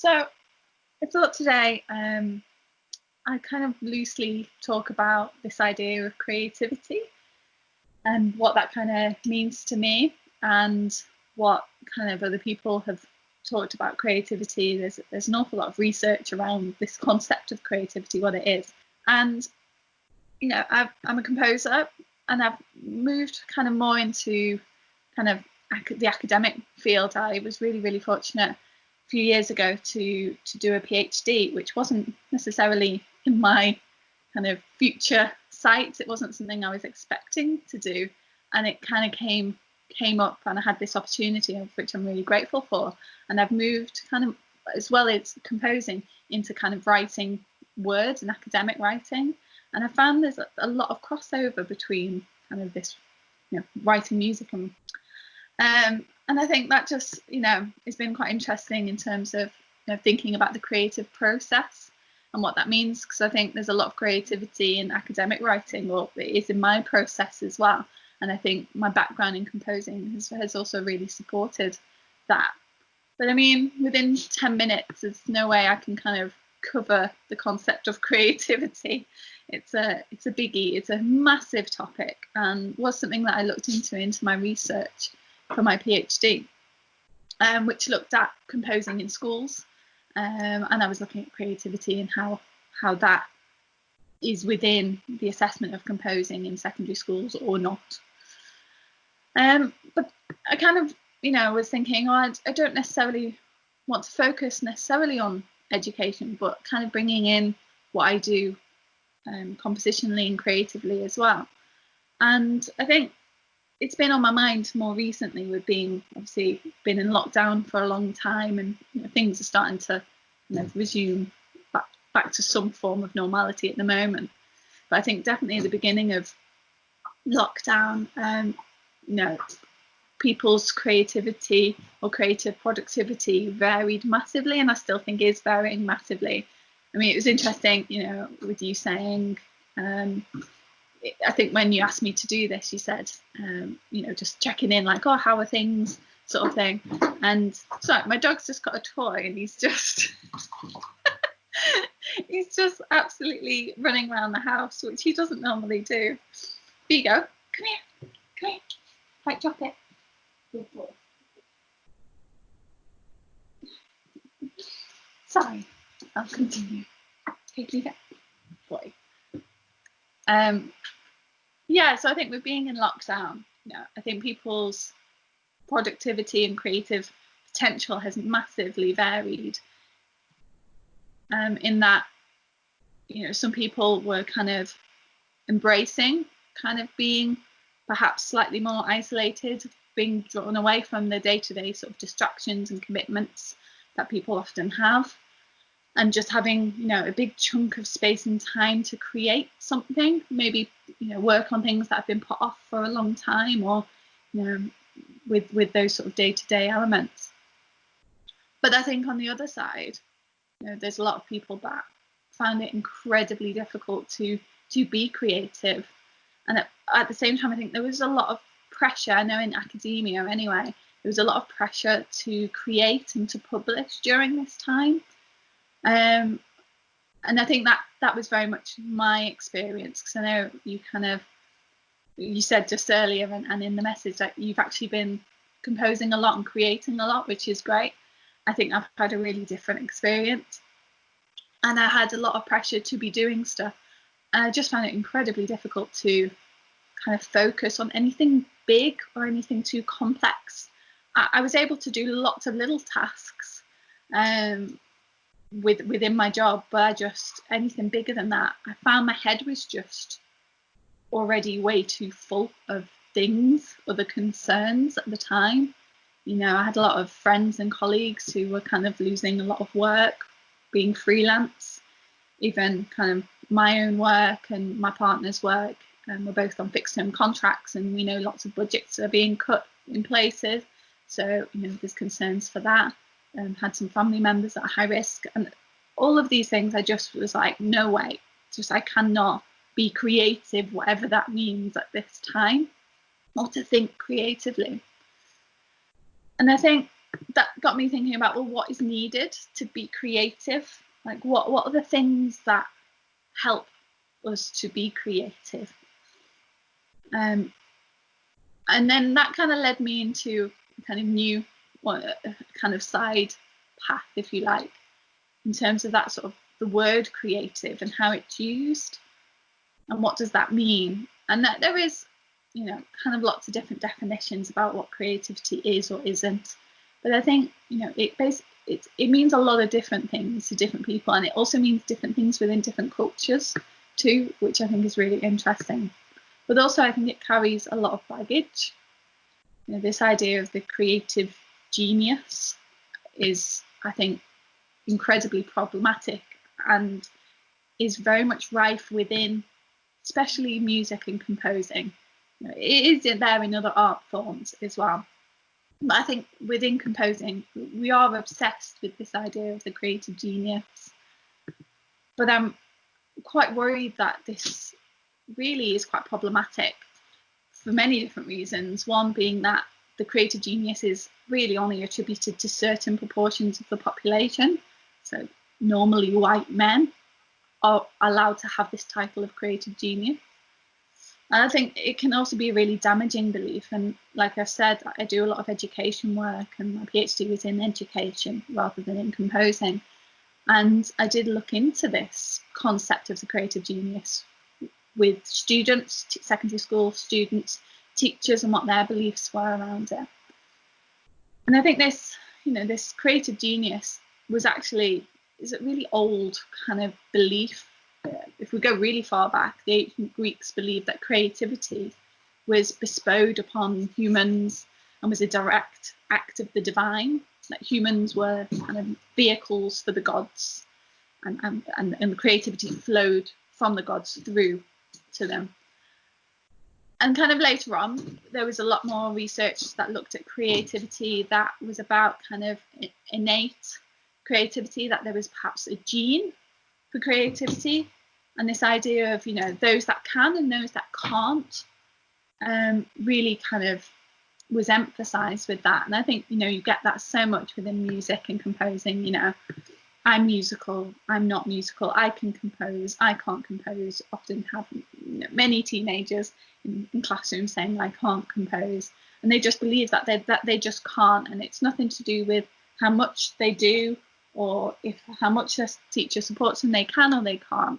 So I thought today I kind of loosely talk about this idea of creativity and what that kind of means to me, and what kind of other people have talked about creativity. There's an awful lot of research around this concept of creativity, what it is. And I'm a composer, and I've moved kind of more into kind of the academic field. I was really fortunate a few years ago to do a PhD, which wasn't necessarily in my kind of future sights. It wasn't something I was expecting to do, and it kind of came up, and I had this opportunity, of which I'm really grateful for. And I've moved kind of, as well as composing, into kind of writing words and academic writing. And I found there's a lot of crossover between kind of this, writing music and I think that just, it's been quite interesting in terms of thinking about the creative process and what that means, because I think there's a lot of creativity in academic writing, or it is in my process as well. And I think my background in composing has also really supported that. But I mean, within 10 minutes, there's no way I can kind of cover the concept of creativity. It's a biggie. It's a massive topic, and was something that I looked into my research for my PhD, which looked at composing in schools, and I was looking at creativity and how that is within the assessment of composing in secondary schools or not. But I kind of, was thinking, I don't necessarily want to focus necessarily on education, but kind of bringing in what I do compositionally and creatively as well. And I think it's been on my mind more recently, with being obviously been in lockdown for a long time, and things are starting to resume back to some form of normality at the moment. But I think definitely at the beginning of lockdown, people's creativity or creative productivity varied massively, and I still think is varying massively. I mean, it was interesting, with you saying, I think when you asked me to do this, you said, just checking in, like, oh, how are things, sort of thing. And so my dog's just got a toy, and he's just he's just absolutely running around the house, which he doesn't normally do. Here you go. Come here. Right, drop it. Good boy. Sorry, I'll continue. Okay, leave it. Boy. So I think with being in lockdown, I think people's productivity and creative potential has massively varied. In that, some people were kind of embracing kind of being perhaps slightly more isolated, being drawn away from the day-to-day sort of distractions and commitments that people often have, and just having a big chunk of space and time to create something, maybe work on things that have been put off for a long time, or with those sort of day-to-day elements. But I think on the other side, there's a lot of people that found it incredibly difficult to be creative. And at the same time, I think there was a lot of pressure. I know in academia anyway, there was a lot of pressure to create and to publish during this time. And I think that was very much my experience, because I know you said just earlier and in the message that you've actually been composing a lot and creating a lot, which is great. I think I've had a really different experience, and I had a lot of pressure to be doing stuff, and I just found it incredibly difficult to kind of focus on anything big or anything too complex. I was able to do lots of little tasks within my job, but anything bigger than that, I found my head was just already way too full of things, other concerns at the time. I had a lot of friends and colleagues who were kind of losing a lot of work, being freelance, even kind of my own work and my partner's work. And we're both on fixed term contracts, and we know lots of budgets are being cut in places. So, there's concerns for that. Had some family members at high risk, and all of these things, I just was like, no way, I cannot be creative, whatever that means at this time, or to think creatively. And I think that got me thinking about, well, what is needed to be creative? Like, what are the things that help us to be creative? And then that kind of led me into a kind of new, kind of side path, if you like, in terms of that sort of the word creative and how it's used and what does that mean. And that there is, you know, kind of lots of different definitions about what creativity is or isn't. But I think, you know, it means a lot of different things to different people, and it also means different things within different cultures too, which I think is really interesting. But also I think it carries a lot of baggage. You know, this idea of the creative genius is, I think, incredibly problematic and is very much rife within, especially music and composing. You know, it is there in other art forms as well. But I think within composing, we are obsessed with this idea of the creative genius. But I'm quite worried that this really is quite problematic for many different reasons. One being that the creative genius is really only attributed to certain proportions of the population. So normally white men are allowed to have this title of creative genius. And I think it can also be a really damaging belief. And like I said, I do a lot of education work, and my PhD was in education rather than in composing. And I did look into this concept of the creative genius with students, secondary school students, teachers, and what their beliefs were around it. And I think this, you know, this creative genius is a really old kind of belief. If we go really far back, the ancient Greeks believed that creativity was bestowed upon humans and was a direct act of the divine, that humans were kind of vehicles for the gods, and the creativity flowed from the gods through to them. And kind of later on, there was a lot more research that looked at creativity that was about kind of innate creativity, that there was perhaps a gene for creativity, and this idea of, you know, those that can and those that can't, really kind of was emphasized with that. And I think, you know, you get that so much within music and composing. You know, I'm musical, I'm not musical, I can compose, I can't compose. Often have, you know, many teenagers in classrooms saying I can't compose, and they just believe that they just can't, and it's nothing to do with how much they do or how much their teacher supports them, they can or they can't.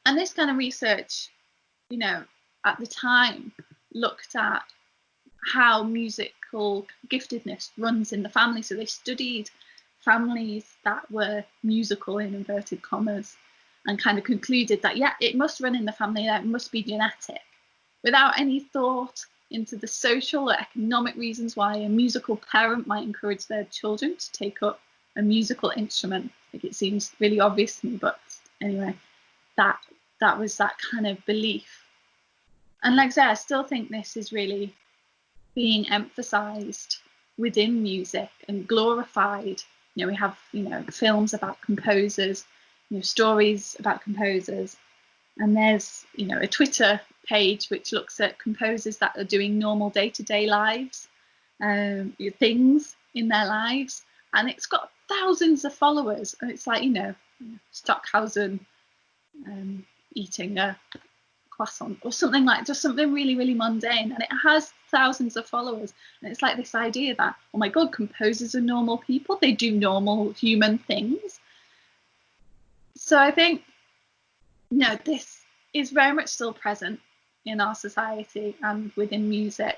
And this kind of research, you know, at the time looked at how musical giftedness runs in the family. So they studied families that were musical, in inverted commas, and kind of concluded that, yeah, it must run in the family, that it must be genetic, without any thought into the social or economic reasons why a musical parent might encourage their children to take up a musical instrument. Like, it seems really obvious to me, but anyway, that was that kind of belief. And like I say, I still think this is really being emphasized within music and glorified. You know, we have, you know, films about composers, you know, stories about composers, and there's, you know, a Twitter page which looks at composers that are doing normal day-to-day lives, things in their lives, and it's got thousands of followers, and it's like, you know, Stockhausen eating a croissant or something, like just something really, really mundane, and it has thousands of followers. And it's like this idea that, oh my god, composers are normal people, they do normal human things. So I think, you know, this is very much still present in our society and within music.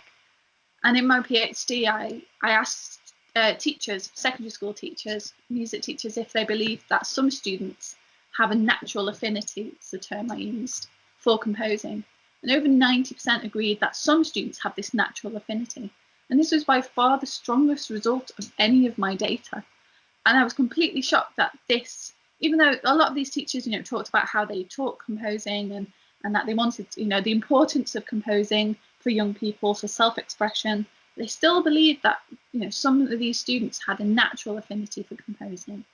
And in my PhD, I asked teachers, secondary school teachers, music teachers, if they believed that some students have a natural affinity, it's the term I used, for composing. And over 90% agreed that some students have this natural affinity. And this was by far the strongest result of any of my data. And I was completely shocked that this, even though a lot of these teachers, you know, talked about how they taught composing and that they wanted, you know, the importance of composing for young people, for self-expression, they still believed that, you know, some of these students had a natural affinity for composing.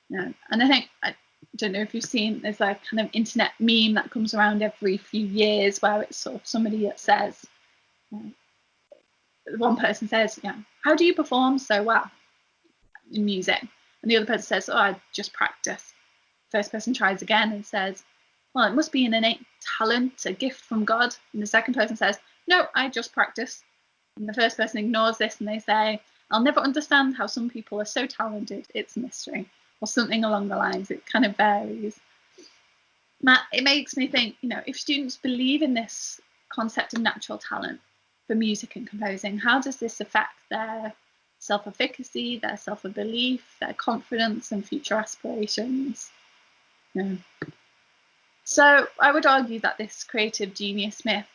You know, and I think, I don't know if you've seen, there's a kind of internet meme that comes around every few years where it's sort of somebody that says, you know, one person says, how do you perform so well in music? And the other person says, I just practice. First person tries again and says, well, it must be an innate talent, a gift from God. And the second person says, no, I just practice. And the first person ignores this and they say, I'll never understand how some people are so talented. It's a mystery, or something along the lines. It kind of varies. Matt, it makes me think, if students believe in this concept of natural talent for music and composing, how does this affect their self-efficacy, their self-belief, their confidence and future aspirations? So I would argue that this creative genius myth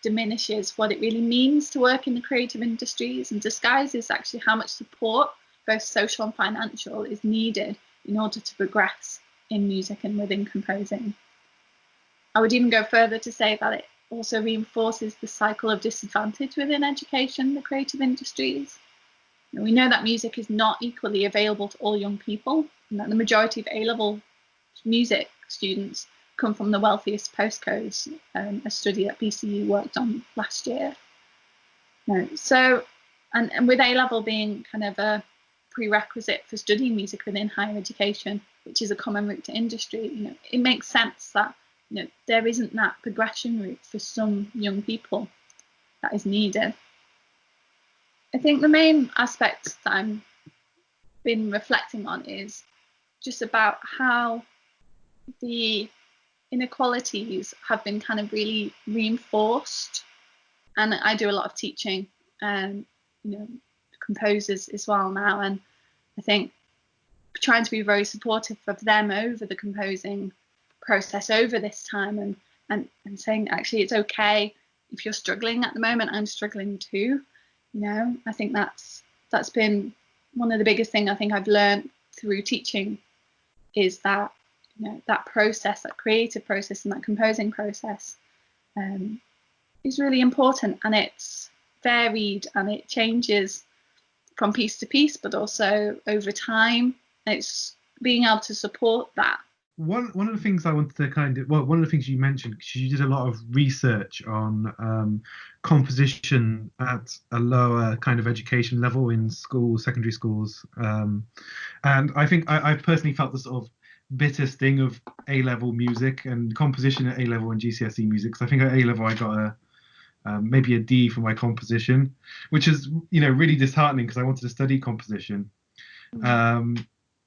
diminishes what it really means to work in the creative industries and disguises actually how much support, both social and financial, is needed in order to progress in music and within composing. I would even go further to say that it also reinforces the cycle of disadvantage within education, the creative industries. We know that music is not equally available to all young people, and that the majority of A-level music students come from the wealthiest postcodes, a study that BCU worked on last year. So, and with A-level being kind of a prerequisite for studying music within higher education, which is a common route to industry, it makes sense that there isn't that progression route for some young people that is needed. I think the main aspect that I've been reflecting on is just about how the inequalities have been kind of really reinforced. And I do a lot of teaching, composers as well now, and I think trying to be very supportive of them over the composing process over this time, and saying actually it's okay if you're struggling at the moment. I'm struggling too. I think that's been one of the biggest things I think I've learned through teaching, is that that process, that creative process and that composing process is really important, and it's varied and it changes from piece to piece, but also over time. It's being able to support that. One of the things I wanted to one of the things you mentioned, because you did a lot of research on composition at a lower kind of education level in schools, secondary schools, and I think I personally felt the sort of bitter sting of A-level music and composition at A-level and GCSE music. Because I think at A-level I got maybe a D for my composition, which is really disheartening because I wanted to study composition. But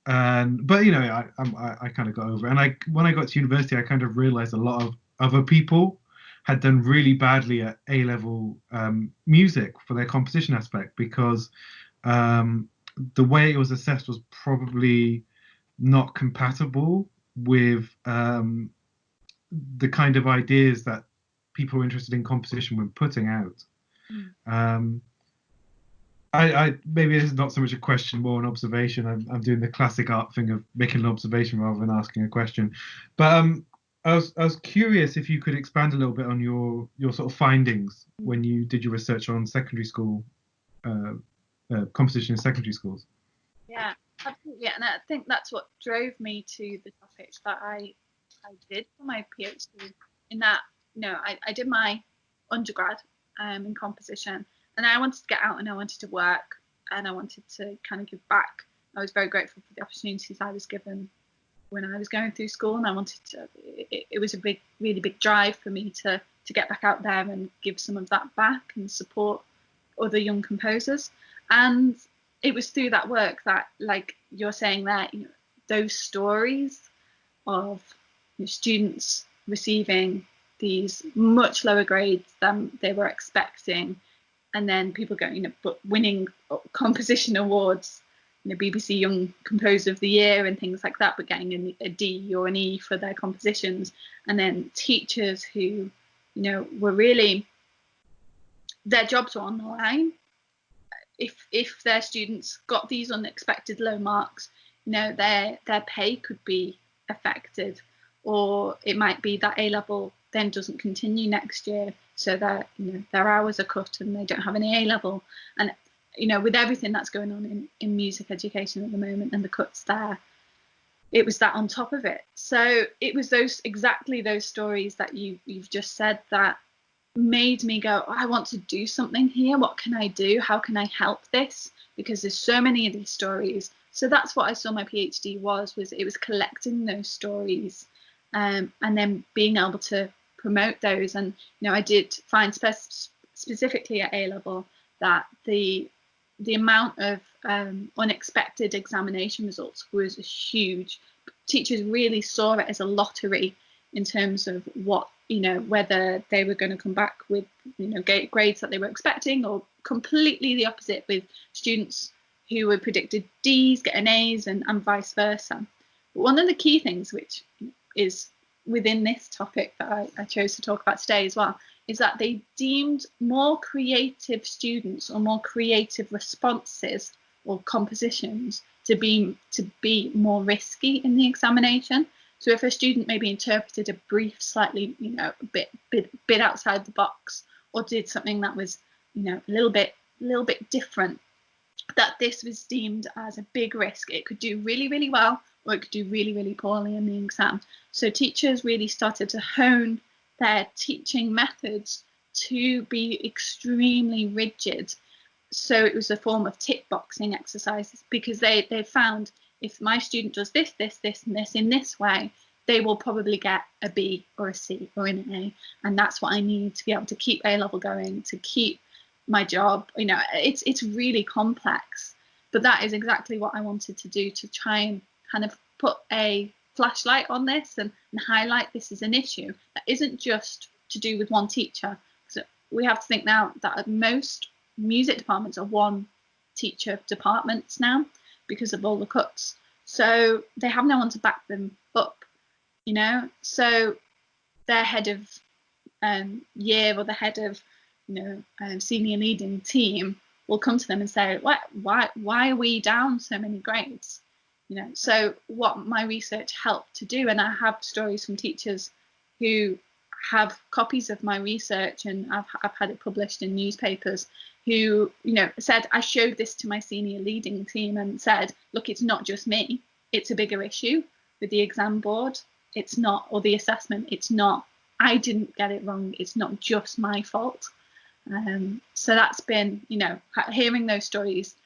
I kind of got over it. And when I got to university, I kind of realized a lot of other people had done really badly at A-level music for their composition aspect, because the way it was assessed was probably not compatible with the kind of ideas that people who are interested in composition were putting out. I maybe this is not so much a question, more an observation. I'm doing the classic art thing of making an observation rather than asking a question. But I was curious if you could expand a little bit on your sort of findings when you did your research on secondary school composition in secondary schools. Yeah, absolutely. And I think that's what drove me to the topic that I did for my PhD. In that, I did my undergrad in composition, and I wanted to get out and I wanted to work and I wanted to kind of give back. I was very grateful for the opportunities I was given when I was going through school, and I wanted to. It was a really big drive for me to get back out there and give some of that back and support other young composers. And it was through that work that, like you're saying there, those stories of students receiving these much lower grades than they were expecting, and then people going, but winning composition awards, BBC Young Composer of the Year and things like that, but getting a D or an E for their compositions, and then teachers who, were really, their jobs were on the line. If their students got these unexpected low marks, their pay could be affected, or it might be that A-level then doesn't continue next year, so that their hours are cut and they don't have any A-level. And with everything that's going on in music education at the moment and the cuts there, it was that on top of it. So it was exactly those stories that you've just said that made me go, oh, I want to do something here. What can I do? How can I help this? Because there's so many of these stories. So that's what I saw my PhD was it was collecting those stories, and then being able to promote those. And I did find specifically at A level that the amount of unexpected examination results was huge. Teachers really saw it as a lottery in terms of what, whether they were going to come back with, grades that they were expecting, or completely the opposite with students who were predicted D's getting A's, and vice versa. But one of the key things, which is within this topic that I chose to talk about today as well, is that they deemed more creative students or more creative responses or compositions to be more risky in the examination. So if a student maybe interpreted a brief slightly, a bit outside the box, or did something that was, a little bit different, that this was deemed as a big risk. It could do really, really well, or it could do really, really poorly in the exam. So teachers really started to hone their teaching methods to be extremely rigid. So it was a form of tick boxing exercises, because they found if my student does this, this, this, and this in this way, they will probably get a B or a C or an A. And that's what I need to be able to keep A level going, to keep my job. It's really complex, but that is exactly what I wanted to do, to try and kind of put a flashlight on this and highlight this as an issue that isn't just to do with one teacher. So we have to think now that most music departments are one teacher departments now because of all the cuts, so they have no one to back them up, so their head of year, or the head of senior leading team, will come to them and say, why are we down so many grades? So what my research helped to do, and I have stories from teachers who have copies of my research, and I've had it published in newspapers, who said, I showed this to my senior leading team and said, look, it's not just me, it's a bigger issue with the exam board, it's not, or the assessment, it's not, I didn't get it wrong, it's not just my fault. So that's been, hearing those stories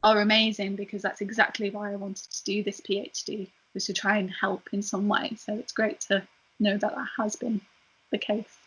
are amazing, because that's exactly why I wanted to do this PhD, was to try and help in some way. So it's great to know that has been the case.